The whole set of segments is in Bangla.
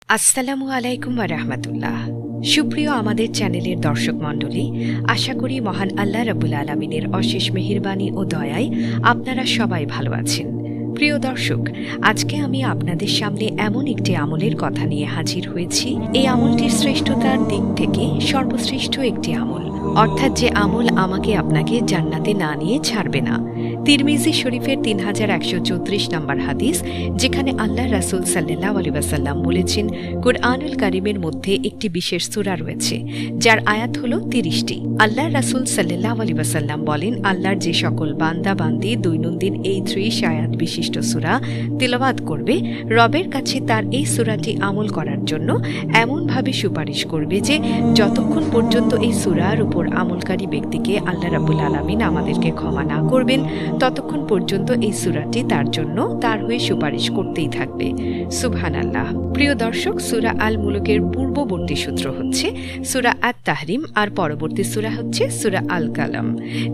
আসসালামু আলাইকুম ওয়া রাহমাতুল্লাহ। সুপ্রিয় আমাদের চ্যানেলের দর্শক মণ্ডলী, আশা করি মহান আল্লাহ রাব্বুল আলামিনের অশেষ মেহেরবানি ও দয়ায় আপনারা সবাই ভালো আছেন। প্রিয় দর্শক, আজকে আমি আপনাদের সামনে এমন একটি আমলের কথা নিয়ে হাজির হয়েছি। এই আমলটির শ্রেষ্ঠতার দিক থেকে সর্বশ্রেষ্ঠ একটি আমল, অর্থাৎ যে আমল আমাকে আপনাকে জান্নাতে না নিয়ে ছাড়বে না। তিরমিজি শরীফের 3134 নম্বর হাদিস, যেখানে আল্লাহ রাসূল সাল্লাল্লাহু আলাইহি ওয়াসাল্লাম বলেছেন, কুরআনুল কারীমের মধ্যে একটি বিশেষ সূরা রয়েছে যার আয়াত হলো 30টি। আল্লাহ রাসূল সাল্লাল্লাহু আলাইহি ওয়াসাল্লাম বলেন, আল্লাহর যে সকল বান্দা বান্দি দৈনন্দিন এই 30 আয়াত বিশিষ্ট সূরা তিলাওয়াত করবে, রবের কাছে তার এই সূরাটি আমল করার জন্য এমনভাবে সুপারিশ করবে যে যতক্ষণ পর্যন্ত এই সূরার উপর আমলকারী ব্যক্তিকে আল্লাহ রাব্বুল আলামিন আমাদেরকে ক্ষমা না করবেন, ততক্ষণ পর্যন্ত এই সূরাটি তার জন্য তার হয়ে সুপারিশ করতেই থাকবে। সুবহানাল্লাহ। প্রিয় দর্শক, সূরা আল মুলুকের পূর্ববর্তী সূত্র হচ্ছে সূরা আত তাহরিম, আর পরবর্তী সূরা হচ্ছে সূরা আল কালাম।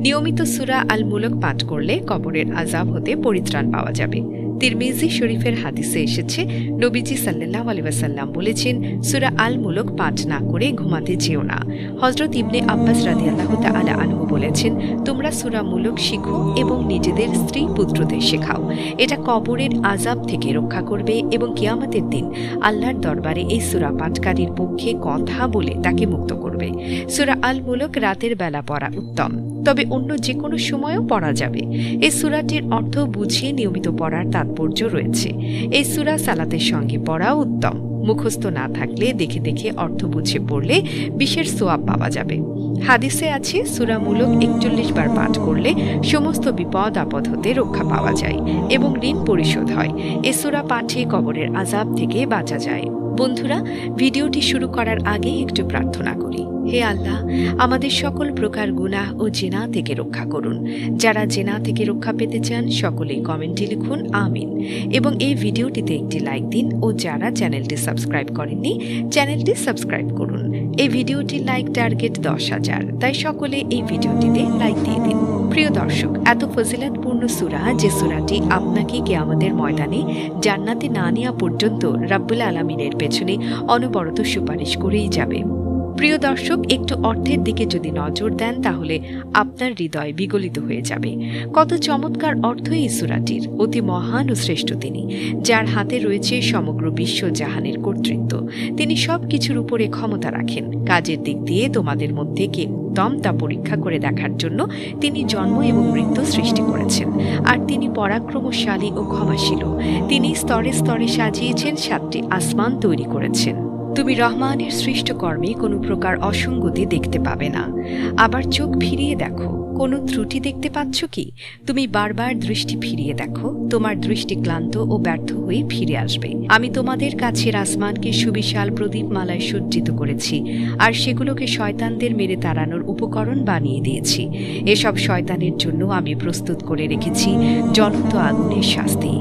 নিয়মিত সূরা আল মুলুক পাঠ করলে কবরের আযাব হতে পরিত্রাণ পাওয়া যাবে। তিরমিজি শরীফের হাদিসে এসেছে, নবীজি সাল্লাল্লাহু আলাইহি ওয়াসাল্লাম বলেছেন, সূরা আল মুলুক পাঠ না করে ঘুমাতে যেও না। হযরত ইবনে আব্বাস রাদিয়াল্লাহু তাআলা আনহু বলেছেন, তোমরা সূরা মুলুক শিখো এবং নিজেদের স্ত্রী পুত্রদের শেখাও। এটা কবরের আযাব থেকে রক্ষা করবে এবং কিয়ামতের দিন আল্লাহর দরবারে এই সূরা পাঠকারীর পক্ষে কথা বলে তাকে মুক্ত করবে। সূরা আল মুলুক রাতের বেলা পড়া উত্তম, তবে অন্য যে কোনো সময়ও পড়া যাবে। এই সূরাটির অর্থ বুঝিয়ে নিয়মিত পড়ার তাৎপর্য রয়েছে। এই সূরা সালাতের সঙ্গে পড়াও উত্তম। মুখস্থ না থাকলে দেখে দেখে অর্থ বুঝে পড়লে বিশেষ সোয়াব পাওয়া যাবে। হাদিসে আছে, সূরা মুলুক 41 বার পাঠ করলে সমস্ত বিপদ আপদ হতে রক্ষা পাওয়া যায় এবং ঋণ পরিশোধ হয়। এ সূরা পাঠে কবরের আযাব থেকে বাঁচা যায়। বন্ধুরা, ভিডিওটি শুরু করার আগে একটু প্রার্থনা করি। হে আল্লাহ, আমাদের সকল প্রকার গুনাহ ও জিনা থেকে রক্ষা করুন। যারা জিনা থেকে রক্ষা পেতে চান সকলেই কমেন্টে লিখুন আমিন, এবং এই ভিডিওটিতে একটি লাইক দিন, ও যারা চ্যানেলটি সাবস্ক্রাইব করেননি চ্যানেলটি সাবস্ক্রাইব করুন। এই ভিডিওটির লাইক টার্গেট 10,000, তাই সকলে এই ভিডিওটিতে লাইক দিয়ে দিন। প্রিয় দর্শক, এত ফজিলতপূর্ণ সূরা, যে সূরাটি আপনাকে কিয়ামতের ময়দানে জান্নাতে না নেওয়া পর্যন্ত রাব্বুল আলামিনের পেছনে অনবরত সুপারিশ করেই যাবে। প্রিয় দর্শক, একটু অর্থের দিকে যদি নজর দেন তাহলে আপনার হৃদয় বিগলিত হয়ে যাবে। কত চমৎকার অর্থ এই সূরাটির। অতি মহান ও শ্রেষ্ঠ তিনি, যার হাতে রয়েছে সমগ্র বিশ্ব জাহানের কর্তৃত্ব। তিনি সব কিছুর উপরে ক্ষমতা রাখেন। কাজের দিক দিয়ে তোমাদের মধ্যে কে উত্তম তা পরীক্ষা করে দেখার জন্য তিনি জন্ম এবং মৃত্যু সৃষ্টি করেছেন। আর তিনি পরাক্রমশালী ও ক্ষমাশীল। তিনি স্তরে স্তরে সাজিয়েছেন 7টি আসমান তৈরি করেছেন। তুমি রহমানের সৃষ্ট কর্মে কোনো প্রকার অসঙ্গতি দেখতে পাবে না। আবার চোখ ফিরিয়ে দেখো, কোনো ত্রুটি দেখতে পাচ্ছ কি? তুমি বারবার দৃষ্টি ফিরিয়ে দেখো, তোমার দৃষ্টি ক্লান্ত ও ব্যর্থ হয়ে ফিরে আসবে। আমি তোমাদের কাছের আসমানকে সুবিশাল প্রদীপমালায় সজ্জিত করেছি, আর সেগুলোকে শয়তানদের মেরে তাড়ানোর উপকরণ বানিয়ে দিয়েছি। এসব শয়তানের জন্য আমি প্রস্তুত করে রেখেছি জ্বলন্ত আগুনের শাস্তি।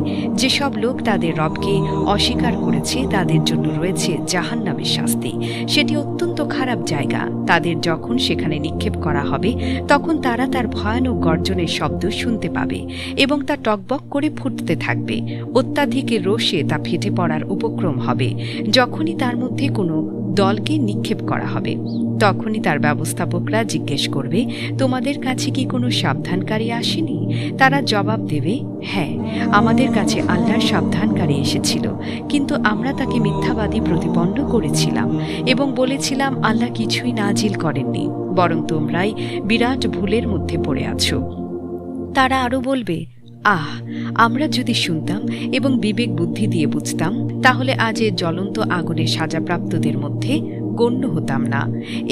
যেসব লোক তাদের রবকে অস্বীকার করেছে তাদের জন্য রয়েছে জাহান্নামের শাস্তি। সেটি অত্যন্ত খারাপ জায়গা। তাদের যখন সেখানে নিক্ষেপ করা হবে, তখন তারা তার ভয়ানক গর্জনের শব্দ শুনতে পাবে এবং তা টকবক করে ফুটতে থাকবে। অত্যাধিক রোষে তা ফেটে পড়ার উপক্রম হবে। যখনই তার মধ্যে কোনো দলকে নিক্ষেপ করা হবে, তখনই তার ব্যবস্থাপকরা জিজ্ঞেস করবে, তোমাদের কাছে কি কোনো সাবধানকারী আসেনি? তারা জবাব দেবে, হ্যাঁ, আমাদের কাছে আল্লাহর সাবধানকারী এসেছিল, কিন্তু আমরা তাকে মিথ্যাবাদী প্রতিপন্ন করেছিলাম এবং বলেছিলাম আল্লাহ কিছুই নাজিল করেননি, বরং তোমরাই বিরাট ভুলের মধ্যে পড়ে আছো। তারা আরও বলবে, আহ, আমরা যদি শুনতাম এবং বিবেক বুদ্ধি দিয়ে বুঝতাম, তাহলে আজ এ জ্বলন্ত আগুনে সাজাপ্রাপ্তদের মধ্যে গণ্য হতাম না।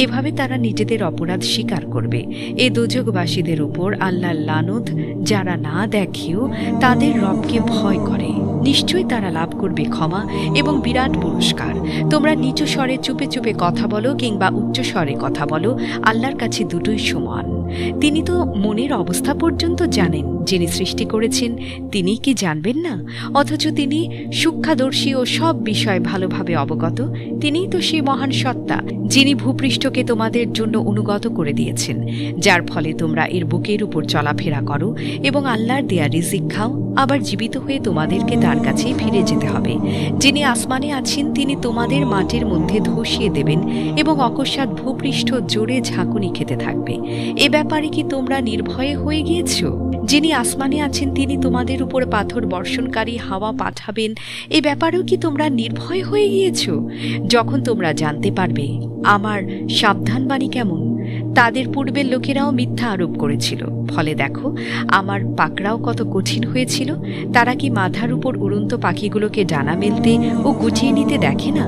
এভাবে তারা নিজেদের অপরাধ স্বীকার করবে। এ দোজখবাসীদের উপর আল্লাহর লানত, যারা না দেখেও তাদের রবকে ভয় করে। নিশ্চয়ই তারা লাভ করবে ক্ষমা এবং বিরাট পুরস্কার। তোমরা নিচু স্বরে চুপে চুপে কথা বলো কিংবা উচ্চ স্বরে কথা বলো, আল্লাহর কাছে দুটোই সমান। তিনি তো মনের অবস্থা পর্যন্ত জানেন। যিনি সৃষ্টি করেছেন তিনি কি জানবেন না? অথচ তিনি সূক্ষ্মদর্শী ও সব বিষয় ভালোভাবে অবগত। তিনিই তো সেই মহান সত্তা যিনি ভূপৃষ্ঠকে তোমাদের জন্য অনুগত করে দিয়েছেন, যার ফলে তোমরা এর বুকের উপর চলাফেরা করো এবং আল্লাহর দেয়া রিজিক খাও, আবার জীবিত হয়ে তোমাদেরকে তার কাছেই ফিরে যেতে হবে। যিনি আসমানে আছেন তিনি তোমাদের মাটির মধ্যে ধসিয়ে দেবেন এবং অকস্মাৎ ভূপৃষ্ঠ জোরে ঝাঁকুনি খেতে থাকবে। এ ব্যাপারে কি তোমরা নির্ভয়ে হয়ে গিয়েছ? যিনি আসমানে আছেন তিনি তোমাদের উপর পাথর বর্ষণকারী হাওয়া পাঠাবেন, এ ব্যাপারেও কি তোমরা নির্ভয় হয়ে গিয়েছ? যখন তোমরা জানতে পারবে আমার সাবধানবাণী কেমন। তাদের পূর্বের লোকেরাও মিথ্যা আরোপ করেছিল, ফলে দেখো আমার পাকড়াও কত কঠিন হয়েছিল। তারা কি মাথার উপর উড়ন্ত পাখিগুলোকে ডানা মেলতে ও গুটিয়ে নিতে দেখে না?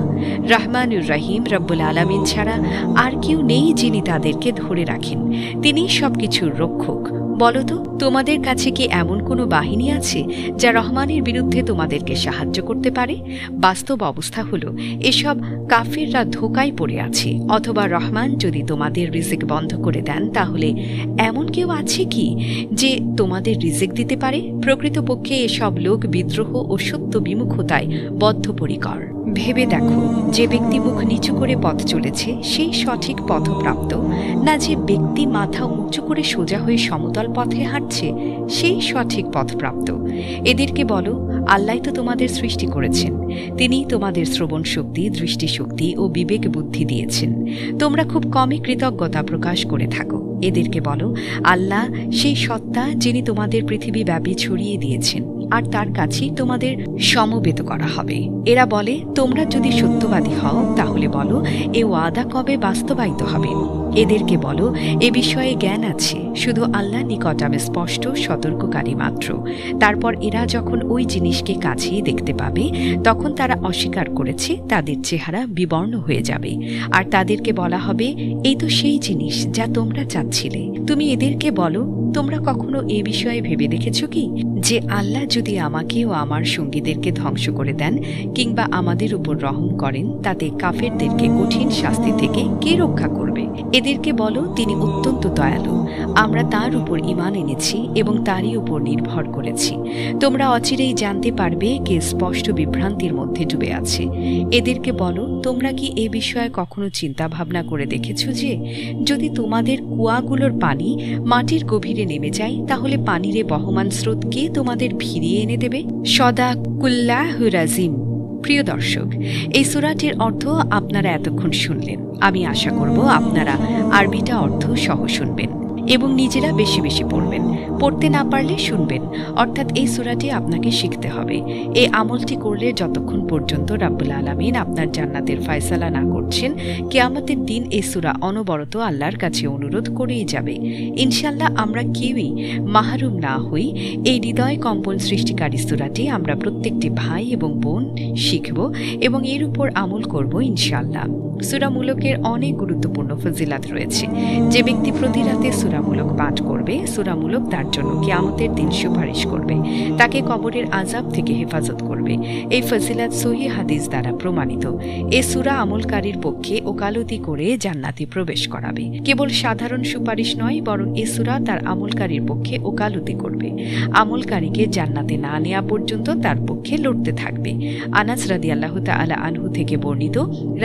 রহমানুর রহিম রব্বুল আলামিন ছাড়া আর কেউ নেই যিনি তাদেরকে ধরে রাখেন। তিনিই সবকিছুর রক্ষক। বলো তো, তোমাদের কাছে কি এমন কোনো বাহিনী আছে যা রহমানের বিরুদ্ধে তোমাদেরকে সাহায্য করতে পারে? বাস্তব অবস্থা হলো এসব কাফিররা ধোঁকায় পড়ে আছে। অথবা রহমান যদি তোমাদের রিজিক বন্ধ করে দেন, তাহলে এমন কেউ আছে কি যে তোমাদের রিজিক দিতে পারে? প্রকৃতপক্ষে এসব লোক বিদ্রোহ ও সত্য বিমুখতায় বদ্ধপরিকর। ভেবে দেখো, যে ব্যক্তি মুখ নিচু করে পথ চলেছে সেই সঠিক পথপ্রাপ্ত, না যে ব্যক্তি মাথা উঁচু করে সোজা হয়ে সমতল পথে হাঁটছে সেই সঠিক পথপ্রাপ্ত। এদেরকে বলো, আল্লাহ তো তোমাদের সৃষ্টি করেছেন, তিনিই তোমাদের শ্রবণ শক্তি, দৃষ্টিশক্তি ও বিবেক বুদ্ধি দিয়েছেন। তোমরা খুব কমই কৃতজ্ঞতা প্রকাশ করে থাকো। এদেরকে বলো, আল্লাহ সেই সত্তা যিনি তোমাদের পৃথিবী ব্যাপী ছড়িয়ে দিয়েছেন, আর তার কাছেই তোমাদের সমবেত করা হবে। এরা বলে, তোমরা যদি সত্যবাদী হও তাহলে বলো এ ওয়াদা কবে বাস্তবায়িত হবে? এদেরকে বলো, এ বিষয়ে জ্ঞান আছে শুধু আল্লাহ নিকট, আমি স্পষ্ট সতর্ককারী মাত্র। তারপর এরা যখন ওই জিনিসকে কাছেই দেখতে পাবে তখন তারা অস্বীকার করেছে, তাদের চেহারা বিবর্ণ হয়ে যাবে। আর তাদেরকে বলা হবে, এই তো সেই জিনিস যা তোমরা চাচ্ছিলে। তুমি এদেরকে বলো, তোমরা কখনো এ বিষয়ে ভেবে দেখেছ কি যে আল্লাহ যদি আমাকে ও আমার সঙ্গীদেরকে ধ্বংস করে দেন কিংবা আমাদের উপর রহম করেন, তাতে কাফেরদেরকে কঠিন শাস্তি থেকে কে রক্ষা করবে? এদেরকে বলো, তিনি অত্যন্ত দয়ালু, আমরা তার উপর ঈমান এনেছি এবং তারই উপর নির্ভর করেছি। তোমরা অচিরেই জানতে পারবে কে স্পষ্ট বিভ্রান্তির মধ্যে ডুবে আছে। এদেরকে বলো, তোমরা কি এ বিষয়ে কখনো চিন্তা ভাবনা করে দেখেছ যে যদি তোমাদের কুয়াগুলোর পানি মাটির গভীরে নেমে যায়, তাহলে পানির বহমান স্রোত কে তোমাদের ফিরিয়ে এনে দেবে? সদাকুল্লাহু রাজিম। প্রিয় দর্শক, এই সূরাটির অর্থ আপনারা এতক্ষণ শুনলেন। আমি আশা করব আপনারা আরবিটা অর্থ সহ শুনবেন এবং নিজেরা বেশি বেশি পড়বেন। পড়তে না পারলে শুনবেন, অর্থাৎ এই সূরাটি আপনাকে শিখতে হবে। এই আমলটি করলে যতক্ষণ পর্যন্ত রাব্বুল আলামিন আপনার জান্নাতের ফয়সালা না করছেন, কিয়ামতের দিন এই সূরা অনবরত আল্লাহর কাছে অনুরোধ করেই যাবে। ইনশাআল্লাহ আমরা কেউই মাহরুম না হই। এই হৃদয় কম্পন সৃষ্টিকারী সূরাটি আমরা প্রত্যেকটি ভাই এবং বোন শিখব এবং এর উপর আমল করব ইনশাআল্লাহ। সূরা মুলকের অনেক গুরুত্বপূর্ণ ফজিলাত রয়েছে। যে ব্যক্তি প্রতি রাতে সূরা মুলক পাঠ করবে, সূরা মুলক তার জন্য কিয়ামতের দিন সুপারিশ করবে, তাকে কবরের আযাব থেকে হেফাজত করবে। এই ফজিলাত সহিহ হাদিস দ্বারা প্রমাণিত। এই সূরা আমলকারীর পক্ষে ওকালতি করে জান্নাতে প্রবেশ করাবে। কেবল সাধারণ সুপারিশ নয়, বরং এই সূরা তার আমলকারীর পক্ষে ওকালতি করবে। আমলকারীকে জান্নাতে না নেওয়া পর্যন্ত তার পক্ষে লড়তে থাকবে। আনাস রাদিয়াল্লাহু তাআলা আনহু থেকে বর্ণিত,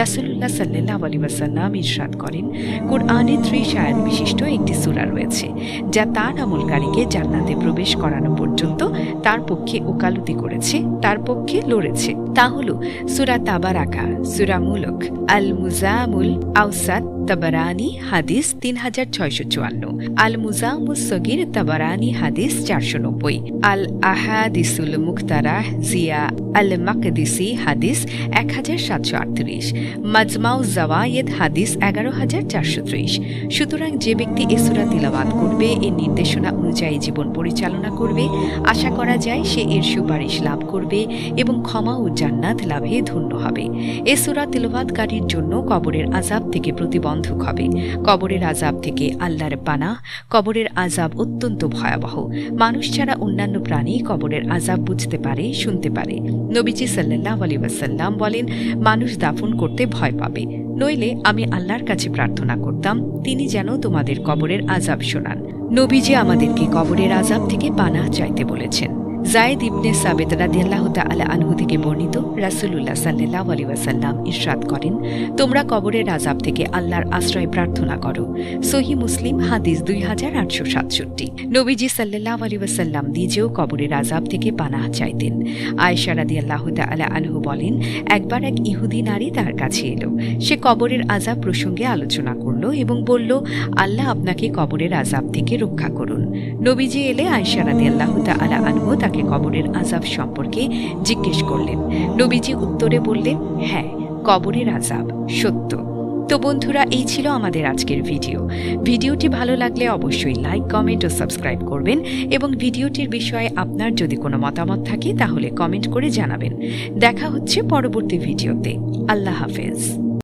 রাসূলুল্লাহ সাল্লাল্লাহু আলাইহি ওয়াসাল্লাম ইরশাদ করেন, কুরআনে 30 আয়াত বিশিষ্ট একটি সূরা রয়েছে যা তার আমলকারীকে জান্নাতে প্রবেশ করানো পর্যন্ত তার পক্ষে ওকালতি করেছে, তার পক্ষে লড়েছে। তা হল সূরা তাবারাকা, সূরা মুলক, আল মুজামুল আওসাত তাবারানি হাদিস 3654, আল মুজামুস সগীর তাবারানি হাদিস 490, আল আহাদিসুল মুখতারাহ জিয়া আল মাকদিসি হাদিস 1738, মাজমাউ জাওয়ায়েদ হাদিস 11430। সুতরাং যে ব্যক্তি এ সূরা তিলাওয়াত করবে, এর নির্দেশনা অনুযায়ী জীবন পরিচালনা করবে, আশা করা যায় সে এর সুপারিশ লাভ করবে এবং ক্ষমা ও জান্নাত লাভে ধন্য হবে। এ সূরা তিলাওয়াতকারীর জন্য কবরের আযাব থেকে প্রতিবন্ধক হবে। কবরের আযাব থেকে আল্লাহর পানাহ। কবরের আযাব অত্যন্ত ভয়াবহ। মানুষ ছাড়া অন্যান্য প্রাণী কবরের আযাব বুঝতে পারে, শুনতে পারে। নবীজি সাল্লাল্লাহু আলাইহি ওয়াসাল্লাম বলেন, মানুষ দাফন করতে ভয় পাবে, নইলে আমি আল্লাহর কাছে প্রার্থনা করতাম তিনি যেন তোমাদের কবরের আযাব শোনান। নবীজি আমাদেরকে কবরের আযাব থেকে পানাহ চাইতে বলেছেন। যায়েদ ইবনে সাবিত রাদিয়াল্লাহু তাআলা আনহু থেকে বর্ণিত, রাসূলুল্লাহ সাল্লাল্লাহু আলাইহি ওয়াসাল্লাম ইরশাদ করেন, তোমরা কবরের আযাব থেকে আল্লাহর আশ্রয় প্রার্থনা করো। সহিহ মুসলিম হাদিস 2867। নবীজি সাল্লাল্লাহু আলাইহি ওয়াসাল্লাম নিজেও কবরের আযাব থেকে পানাহ চাইতেন। আয়েশা রাদিয়াল্লাহু তাআলা আনহু বলেন, একবার এক ইহুদি নারী তার কাছে এলো। সে কবরের আযাব প্রসঙ্গে আলোচনা করল এবং বলল, আল্লাহ আপনাকে কবরের আযাব থেকে রক্ষা করুন। নবীজি এলে আয়েশা রাদিয়াল্লাহু তাআলা আনহু তাকে কবরের আযাব সম্পর্কে জিজ্ঞেস করলেন। নবীজি উত্তরে বললেন, হ্যাঁ, কবরের আযাব সত্য। তো বন্ধুরা, এই ছিল আমাদের আজকের ভিডিওটি ভালো লাগলে অবশ্যই লাইক, কমেন্ট ও সাবস্ক্রাইব করবেন এবং ভিডিওটির বিষয়ে আপনার যদি কোনো মতামত থাকে তাহলে কমেন্ট করে জানাবেন। দেখা হচ্ছে পরবর্তী ভিডিওতে। আল্লাহ হাফেজ।